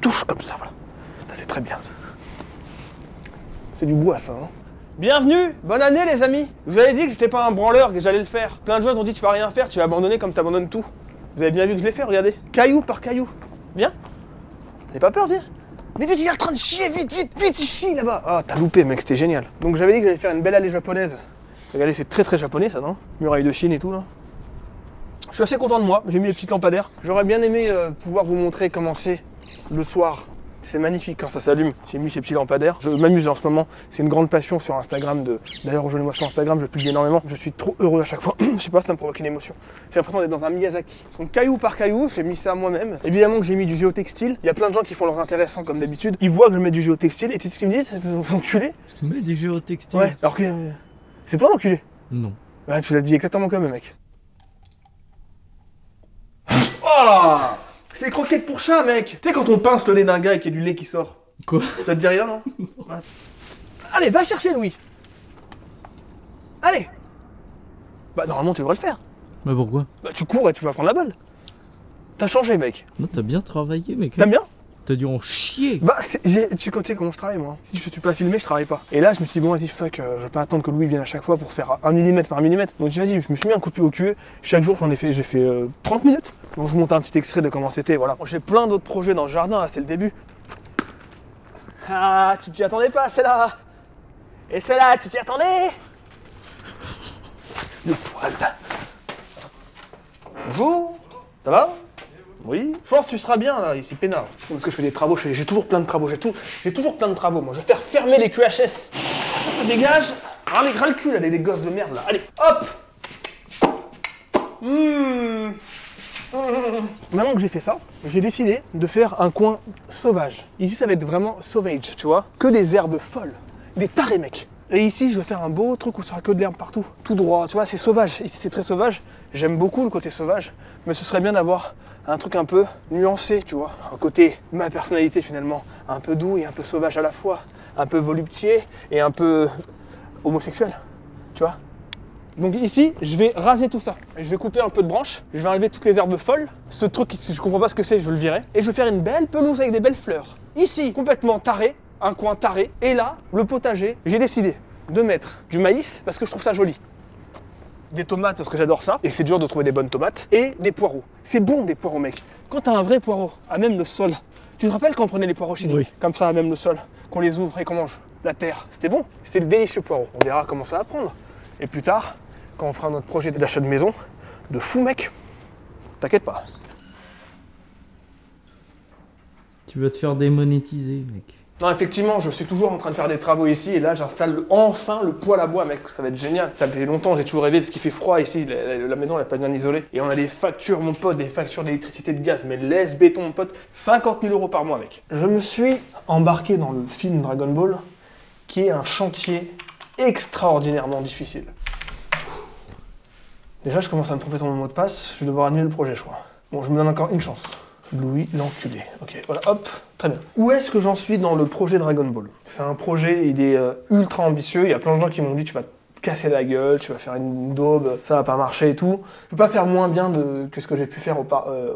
touche comme ça, voilà. C'est très bien. C'est du bois, ça, hein. Bienvenue, bonne année les amis. Vous avez dit que j'étais pas un branleur, que j'allais le faire. Plein de gens ont dit tu vas rien faire, tu vas abandonner comme t'abandonnes tout. Vous avez bien vu que je l'ai fait, regardez. Caillou par caillou. Viens. N'aie pas peur, viens. Vite, vite, il est en train de chier, vite, vite, vite, il chie là-bas. Ah, t'as loupé mec, c'était génial. Donc j'avais dit que j'allais faire une belle allée japonaise. Regardez, c'est très très japonais ça, non? Muraille de Chine et tout là. Je suis assez content de moi, j'ai mis les petites lampadaires. J'aurais bien aimé pouvoir vous montrer comment c'est le soir. C'est magnifique quand ça s'allume. J'ai mis ces petits lampadaires. Je m'amuse en ce moment. C'est une grande passion sur Instagram. D'ailleurs, rejoignez-moi sur Instagram, je publie énormément. Je suis trop heureux à chaque fois. Je sais pas, ça me provoque une émotion. J'ai l'impression d'être dans un Miyazaki. Donc caillou par caillou, j'ai mis ça moi-même. Évidemment que j'ai mis du géotextile. Il y a plein de gens qui font leurs intéressants comme d'habitude. Ils voient que je mets du géotextile. Et tu sais ce qu'ils me disent? C'est enculé. Je mets du géotextile. Ouais, alors que... c'est toi l'enculé? Non. Ouais, tu l'as dit exactement comme le mec. Oh, c'est croquettes pour chat, mec. Tu sais quand on pince le lait d'un gars et qu'il y a du lait qui sort? Quoi? Ça te dit rien, non? Ouais. Allez, va chercher Louis. Allez. Bah normalement tu devrais le faire. Mais pourquoi? Bah tu cours et tu vas prendre la balle. T'as changé, mec. Non, t'as bien travaillé, mec. T'aimes bien? T'as dû en chier. Bah tu sais comment je travaille moi. Si je suis pas filmé, je travaille pas. Et là je me suis dit bon vas-y fuck, je vais pas attendre que Louis vienne à chaque fois pour faire 1 mm par 1 mm. Donc vas-y, je me suis mis un coup de pied au cul. Chaque jour j'ai fait 30 minutes. Donc je vous montre un petit extrait de comment c'était, voilà. J'ai plein d'autres projets dans le jardin, là c'est le début. Ah, tu t'y attendais pas, c'est là. Et c'est là, tu t'y attendais. Le poil. Bonjour, ça va? Oui. Je pense que tu seras bien là, ici, peinard. Parce que je fais des travaux, j'ai toujours plein de travaux, j'ai toujours plein de travaux. Moi, je vais faire fermer les QHS. Ça dégage. Ras le cul là, des gosses de merde là. Allez, hop. Maintenant que j'ai fait ça, j'ai décidé de faire un coin sauvage. Ici, ça va être vraiment sauvage, tu vois. Que des herbes folles, des tarés, mec. Et ici, je vais faire un beau truc où ça sera que de l'herbe partout, tout droit. Tu vois, c'est sauvage. Ici, c'est très sauvage. J'aime beaucoup le côté sauvage, mais ce serait bien d'avoir un truc un peu nuancé, tu vois. Un côté, ma personnalité finalement, un peu doux et un peu sauvage à la fois. Un peu voluptier et un peu homosexuel, tu vois. Donc ici, je vais raser tout ça. Je vais couper un peu de branches, je vais enlever toutes les herbes folles. Ce truc, si je comprends pas ce que c'est, je le virai. Et je vais faire une belle pelouse avec des belles fleurs. Ici, complètement taré, un coin taré. Et là, le potager, j'ai décidé de mettre du maïs parce que je trouve ça joli. Des tomates parce que j'adore ça. Et c'est dur de trouver des bonnes tomates. Et des poireaux. C'est bon des poireaux, mec. Quand t'as un vrai poireau, à même le sol. Tu te rappelles quand on prenait les poireaux chez nous? Oui. Comme ça, à même le sol. Qu'on les ouvre et qu'on mange la terre. C'était bon. C'était le délicieux poireau. On verra comment ça va prendre. Et plus tard, quand on fera notre projet d'achat de maison, de fou mec, t'inquiète pas. Tu vas te faire démonétiser, mec. Non, effectivement, je suis toujours en train de faire des travaux ici et là j'installe enfin le poêle à bois, mec, ça va être génial. Ça fait longtemps, j'ai toujours rêvé parce qu'il fait froid ici, la maison elle est pas bien isolée. Et on a des factures, mon pote, des factures d'électricité, de gaz, mais laisse béton, mon pote, 50 000 € par mois, mec. Je me suis embarqué dans le film Dragon Ball, qui est un chantier extraordinairement difficile. Déjà, je commence à me tromper sur mon mot de passe, je vais devoir annuler le projet, je crois. Bon, je me donne encore une chance. Louis l'enculé. Ok, voilà, hop, très bien. Où est-ce que j'en suis dans le projet Dragon Ball? C'est un projet, il est ultra ambitieux. Il y a plein de gens qui m'ont dit tu vas te casser la gueule, tu vas faire une daube, ça va pas marcher et tout. Je peux pas faire moins bien que ce que j'ai pu faire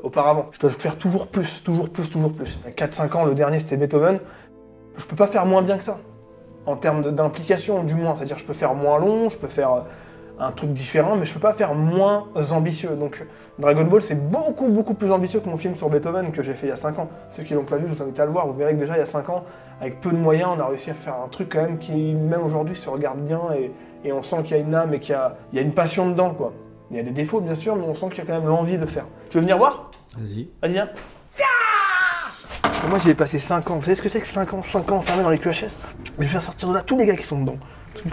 auparavant. Je dois faire toujours plus, toujours plus, toujours plus. Il y a 4-5 ans, le dernier c'était Beethoven. Je peux pas faire moins bien que ça. En termes d'implication, du moins. C'est-à-dire je peux faire moins long, je peux faire un truc différent, mais je peux pas faire moins ambitieux. Donc Dragon Ball, c'est beaucoup, beaucoup plus ambitieux que mon film sur Beethoven que j'ai fait il y a 5 ans. Ceux qui l'ont pas vu, je vous invite à le voir. Vous verrez que déjà, il y a 5 ans, avec peu de moyens, on a réussi à faire un truc quand même qui, même aujourd'hui, se regarde bien et on sent qu'il y a une âme et qu'il y a une passion dedans, quoi. Il y a des défauts, bien sûr, mais on sent qu'il y a quand même l'envie de faire. Tu veux venir voir? Vas-y. Vas-y, viens. Moi, j'y ai passé 5 ans. Vous savez ce que c'est que 5 ans? 5 ans enfermés dans les QHS. Mais je vais faire sortir de là tous les gars qui sont dedans.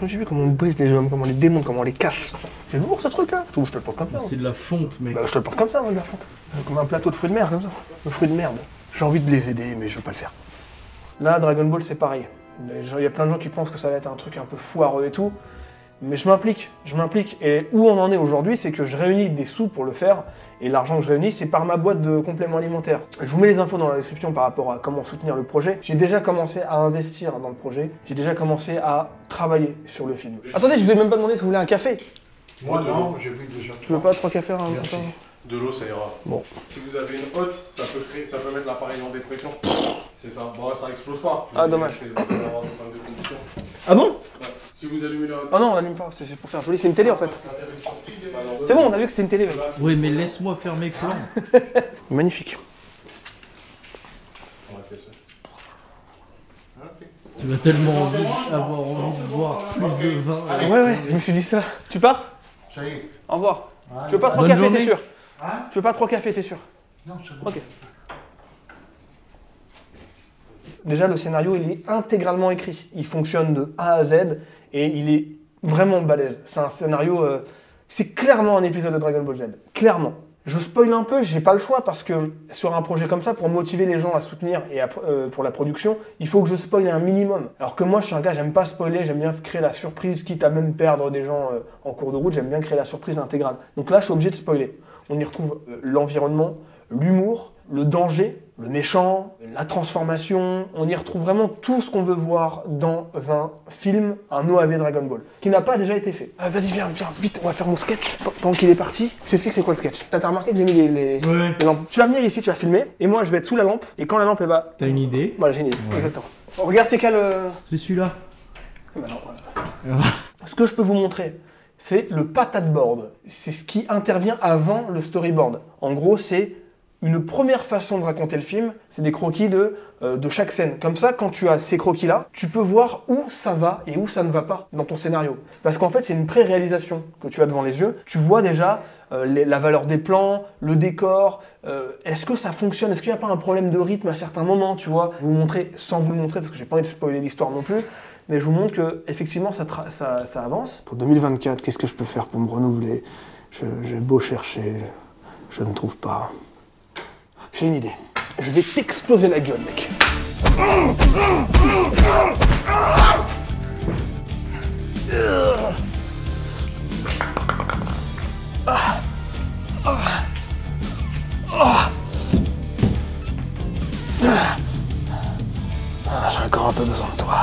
Quand j'ai vu comment on brise les hommes, comment on les démonte, comment on les casse. C'est lourd ce truc là. Je te le porte comme ça. C'est de la fonte, mec. Bah, je te le porte comme ça, moi, de la fonte. Comme un plateau de fruits de mer, comme ça. De fruits de merde. J'ai envie de les aider, mais je veux pas le faire. Là, Dragon Ball, c'est pareil. Il y a plein de gens qui pensent que ça va être un truc un peu foireux et tout. Mais je m'implique. Et où on en est aujourd'hui, c'est que je réunis des sous pour le faire. Et l'argent que je réunis, c'est par ma boîte de compléments alimentaires. Je vous mets les infos dans la description par rapport à comment soutenir le projet. J'ai déjà commencé à investir dans le projet. J'ai déjà commencé à travailler sur le film. Attendez, je vous ai même pas demandé si vous voulez un café. Moi non, j'ai vu déjà. Tu veux pas 3 cafés, hein, Merci. De l'eau, ça ira. Bon. Si vous avez une hotte, ça peut mettre l'appareil en dépression. C'est ça. Bon, ça explose pas. Ah, dommage. Vous allez avoir des problèmes de condition. Ah bon? Ouais. Si vous allumez la hotte. Ah non, on n'allume pas, c'est pour faire joli, c'est une télé en fait. C'est bon, on a vu que c'était une télé. Mec. Oui, mais laisse-moi faire mes plans. Magnifique. On va faire ça. Tu vas tellement avoir envie de boire plus de vin. Ouais, je me suis dit ça. Tu pars? Ça y est. Au revoir. Ouais. Tu veux pas 3 Bonne cafés, journée. t'es sûr? Hein? Tu veux pas 3 cafés, t'es sûr? Non, c'est bon. Ok. Déjà, le scénario, il est intégralement écrit. Il fonctionne de A à Z et il est vraiment balèze. C'est un scénario... c'est clairement un épisode de Dragon Ball Z. Clairement. Je spoil un peu, j'ai pas le choix parce que sur un projet comme ça, pour motiver les gens à soutenir et pour la production, il faut que je spoile un minimum. Alors que moi, je suis un gars, j'aime pas spoiler, j'aime bien créer la surprise, quitte à même perdre des gens en cours de route, j'aime bien créer la surprise intégrale. Donc là, je suis obligé de spoiler. On y retrouve l'environnement, l'humour, le danger, le méchant, la transformation. On y retrouve vraiment tout ce qu'on veut voir dans un film, un OAV Dragon Ball, qui n'a pas déjà été fait. Vas-y, viens, vite, on va faire mon sketch. Pendant qu'il est parti, je t'explique c'est quoi le sketch. T'as remarqué que j'ai mis les lampes. Tu vas venir ici, tu vas filmer, et moi je vais être sous la lampe, et quand la lampe est bas... T'as une idée? Voilà, j'ai une idée, exactement. Oh, regarde, c'est quel... C'est celui-là. Bah non, voilà. Ce que je peux vous montrer, c'est le patate board. C'est ce qui intervient avant le storyboard. En gros, c'est une première façon de raconter le film, c'est des croquis de chaque scène. Comme ça, quand tu as ces croquis-là, tu peux voir où ça va et où ça ne va pas dans ton scénario. Parce qu'en fait, c'est une pré-réalisation que tu as devant les yeux. Tu vois déjà la valeur des plans, le décor, est-ce que ça fonctionne, est-ce qu'il n'y a pas un problème de rythme à certains moments, tu vois. Vous montrer, sans vous le montrer, parce que j'ai pas envie de spoiler l'histoire non plus, mais je vous montre que effectivement ça avance. Pour 2024, qu'est-ce que je peux faire pour me renouveler? J'ai beau chercher, je ne trouve pas. J'ai une idée. Je vais t'exploser la gueule, mec. J'ai encore un peu besoin de toi.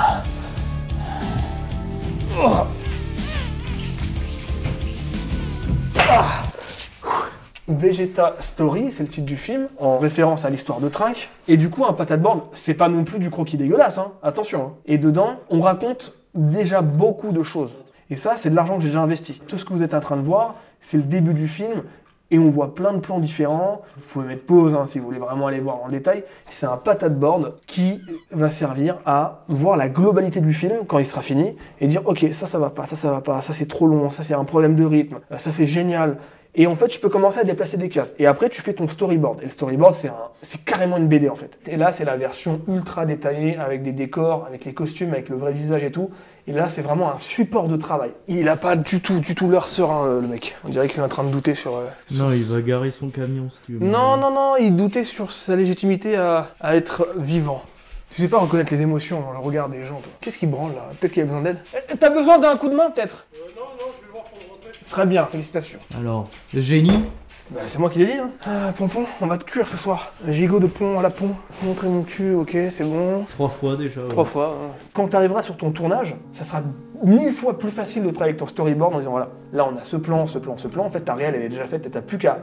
Vegeta Story, c'est le titre du film, en référence à l'histoire de Trunks. Et du coup, un patate board, c'est pas non plus du croquis dégueulasse, hein. Attention. Hein. Et dedans, on raconte déjà beaucoup de choses. Et ça, c'est de l'argent que j'ai déjà investi. Tout ce que vous êtes en train de voir, c'est le début du film. Et on voit plein de plans différents. Vous pouvez mettre pause hein, si vous voulez vraiment aller voir en détail. C'est un patate board qui va servir à voir la globalité du film quand il sera fini et dire ok, ça va pas, ça va pas, ça c'est trop long, ça c'est un problème de rythme, ça c'est génial. Et en fait, tu peux commencer à déplacer des cases. Et après, tu fais ton storyboard. Et le storyboard, c'est carrément une BD en fait. Et là, c'est la version ultra détaillée avec des décors, avec les costumes, avec le vrai visage et tout. Et là, c'est vraiment un support de travail. Il a pas du tout l'air serein, le mec. On dirait qu'il est en train de douter sur... Non, il va garer son camion, si tu veux. Non, il doutait sur sa légitimité à être vivant. Tu sais pas reconnaître les émotions dans le regard des gens, toi. Qu'est-ce qui branle, là? Peut-être qu'il a besoin d'aide. T'as besoin d'un coup de main, peut-être? Non, je vais voir pour le rentrer. Très bien, félicitations. Alors, le génie? Bah, c'est moi qui l'ai dit, hein. Ah, Pompon, on va te cuire ce soir. Gigot de pont à la pont. Montrer mon cul, ok, c'est bon. 3 fois déjà. Ouais. 3 fois. Hein. Quand tu arriveras sur ton tournage, ça sera 1000 fois plus facile de travailler avec ton storyboard en disant voilà, là on a ce plan. En fait, ta réelle elle est déjà faite et t'as plus qu'à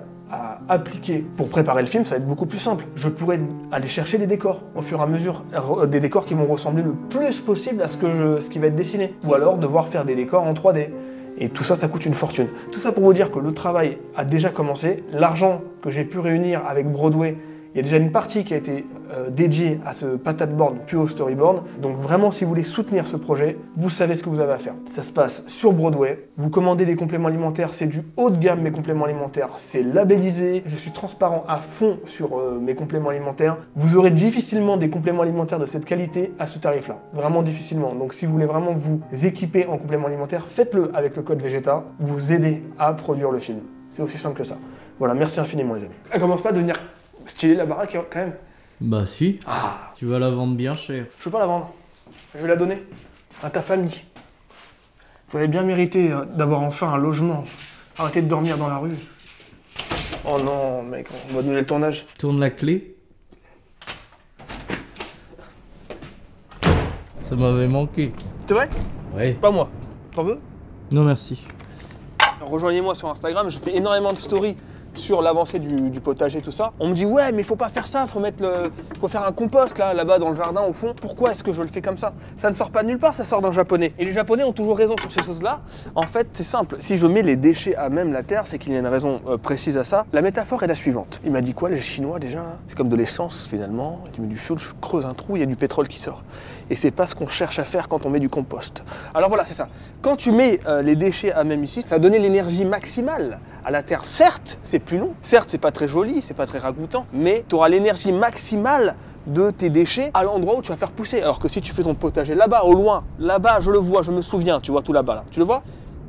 appliquer pour préparer le film, ça va être beaucoup plus simple. Je pourrais aller chercher des décors au fur et à mesure, des décors qui vont ressembler le plus possible à ce qui va être dessiné. Ou alors devoir faire des décors en 3D. Et tout ça, ça coûte une fortune. Tout ça pour vous dire que le travail a déjà commencé. L'argent que j'ai pu réunir avec Broadway, il y a déjà une partie qui a été dédiée à ce patate board puis au storyboard. Donc vraiment, si vous voulez soutenir ce projet, vous savez ce que vous avez à faire. Ça se passe sur Broadway. Vous commandez des compléments alimentaires, c'est du haut de gamme mes compléments alimentaires. C'est labellisé. Je suis transparent à fond sur mes compléments alimentaires. Vous aurez difficilement des compléments alimentaires de cette qualité à ce tarif-là. Vraiment difficilement. Donc si vous voulez vraiment vous équiper en compléments alimentaires, faites-le avec le code Vegeta. Vous aidez à produire le film. C'est aussi simple que ça. Voilà, merci infiniment les amis. Elle commence pas à devenir stylée la baraque quand même. Bah si. Ah. Tu vas la vendre bien cher. Je veux pas la vendre. Je vais la donner à ta famille. Vous avez bien mérité d'avoir enfin un logement. Arrêtez de dormir dans la rue. Oh non, mec, on va donner le tournage. Tourne la clé. Ça m'avait manqué. C'est vrai? Ouais. Pas moi. T'en veux? Non merci. Rejoignez-moi sur Instagram, je fais énormément de stories sur l'avancée du potager, tout ça. On me dit ouais, mais faut pas faire ça, faut faire un compost là-bas dans le jardin au fond. Pourquoi est-ce que je le fais comme ça? Ça ne sort pas de nulle part, ça sort d'un japonais. Et les japonais ont toujours raison sur ces choses-là. En fait, c'est simple. Si je mets les déchets à même la terre, c'est qu'il y a une raison précise à ça. La métaphore est la suivante. Il m'a dit quoi, les Chinois déjà là? C'est comme de l'essence finalement. Tu mets du fioul, je creuse un trou, il y a du pétrole qui sort. Et c'est pas ce qu'on cherche à faire quand on met du compost. Alors voilà, c'est ça. Quand tu mets les déchets à même ici, ça va donner l'énergie maximale à la terre. Certes, c'est plus long. Certes, c'est pas très joli, c'est pas très ragoûtant, mais tu auras l'énergie maximale de tes déchets à l'endroit où tu vas faire pousser. Alors que si tu fais ton potager là-bas, au loin, là-bas, je le vois, je me souviens, tu vois tout là-bas, là. Tu le vois?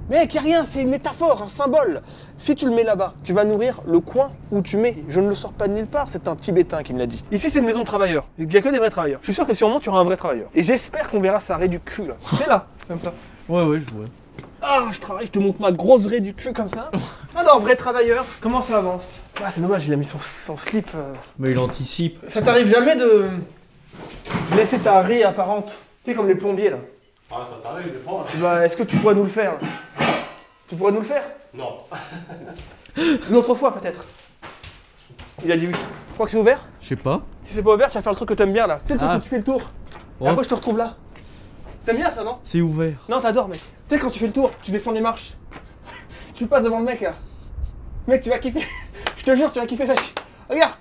Mec, y a rien, c'est une métaphore, un symbole. Si tu le mets là-bas, tu vas nourrir le coin où tu mets. Je ne le sors pas de nulle part, c'est un Tibétain qui me l'a dit. Ici, c'est une maison de travailleurs. Il n'y a que des vrais travailleurs. Je suis sûr que sûrement tu auras un vrai travailleur. Et j'espère qu'on verra sa raie du cul, là. C'est là, comme ça. Ouais, je vois. Ah, je travaille, je te montre ma grosse raie du cul comme ça. Alors, vrai travailleur, comment ça avance? Ah, c'est dommage, il a mis son slip. Mais il anticipe. Ça t'arrive jamais de laisser ta raie apparente? Tu sais, comme les plombiers, là. Ah, ça t'arrive des fois. Bah, est-ce que tu pourrais nous le faire, là? Tu pourrais nous le faire? Non. Une autre fois, peut-être. Il a dit oui. Je crois que c'est ouvert? Je sais pas. Si c'est pas ouvert, tu vas faire le truc que t'aimes bien, là. Tu sais, le truc Ah. où tu fais le tour. Et Ouais. après, je te retrouve là. T'aimes bien ça, non? C'est ouvert. Non, t'adores, mec. Tu sais, quand tu fais le tour, tu descends les marches. Tu passes devant le mec, là. Mec, tu vas kiffer. Je te jure, tu vas kiffer. Regarde.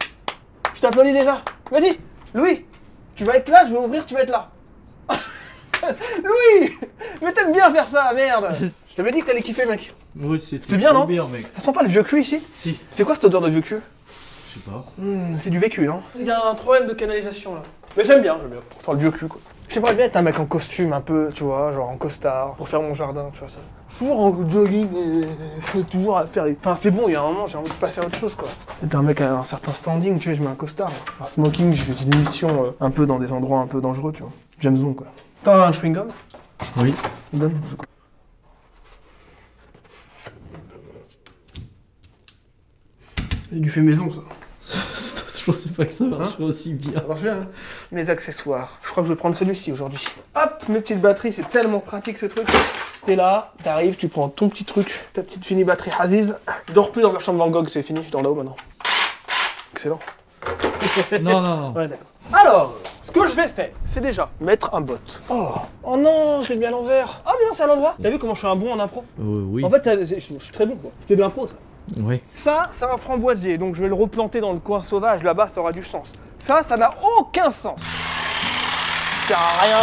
Je t'applaudis déjà. Vas-y, Louis. Tu vas être là, je vais ouvrir, tu vas être là. Louis! Mais t'aimes bien faire ça, merde! Je t'avais dit que t'allais kiffer, mec. Oui, C'est bien, non? bien, mec. Ça sent pas le vieux cul ici? Si. C'est quoi cette odeur de vieux cul? Je sais pas. C'est du vécu, non? Il y a un problème de canalisation là. Mais j'aime bien. Ça sent le vieux cul, quoi. J'aimerais bien être un mec en costume un peu, tu vois, genre en costard, pour faire mon jardin, tu vois ça. Toujours en jogging, toujours à faire des... Enfin, c'est bon, il y a un moment, j'ai envie de passer à autre chose, quoi. Être un mec à un certain standing, tu vois, je mets un costard. Un smoking, je fais des missions un peu dans des endroits un peu dangereux, tu vois. James Bond, quoi. T'as un chewing-gum? Oui. Donne. C'est du fait maison, ça. Je pensais pas que ça marcherait aussi bien. Ça marche bien, hein. Mes accessoires. Je crois que je vais prendre celui-ci aujourd'hui. Hop, mes petites batteries, c'est tellement pratique ce truc. T'es là, t'arrives, tu prends ton petit truc, ta petite fini batterie Aziz. Je dors plus dans ma chambre Van Gogh, c'est fini, je dors là-haut maintenant. Excellent. Non. Ouais, d'accord. Alors, ce que je vais faire, c'est déjà mettre un bot. Oh non, je l'ai mis à l'envers. Ah mais non, c'est à l'endroit. T'as vu comment je suis un bon en impro? Oui. En fait, je suis très bon, quoi. C'est de l'impro, ça. Oui. Ça, c'est un framboisier, donc je vais le replanter dans le coin sauvage, là-bas, ça aura du sens. Ça n'a aucun sens. Ça sert à rien,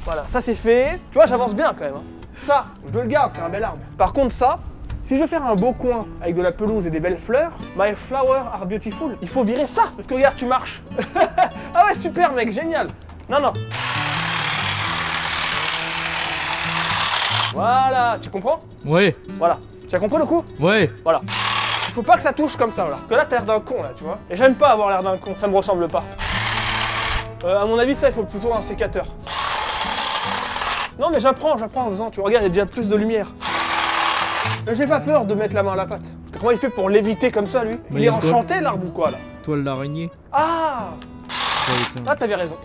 voilà, ça c'est fait. Tu vois, j'avance bien quand même. Ça, je le garde, c'est un bel arbre. Par contre, ça, si je veux faire un beau coin avec de la pelouse et des belles fleurs, my flowers are beautiful, il faut virer ça. Parce que regarde, tu marches. Ah ouais, super mec, génial. Non. Voilà, tu comprends? Ouais. Voilà. Tu as compris le coup? Ouais. Voilà. Il faut pas que ça touche comme ça, voilà. Parce que là, t'as l'air d'un con, là, tu vois. Et j'aime pas avoir l'air d'un con, ça me ressemble pas. À mon avis, ça, il faut plutôt un sécateur. Non, mais j'apprends en faisant, tu vois. Regarde, il y a déjà plus de lumière. Mais j'ai pas peur de mettre la main à la pâte. Comment il fait pour l'éviter comme ça, lui? Mais Il est il y a une enchanté, l'arbre ou quoi, là? Toile d'araignée. Ah! Ça a été un- Ah, t'avais raison.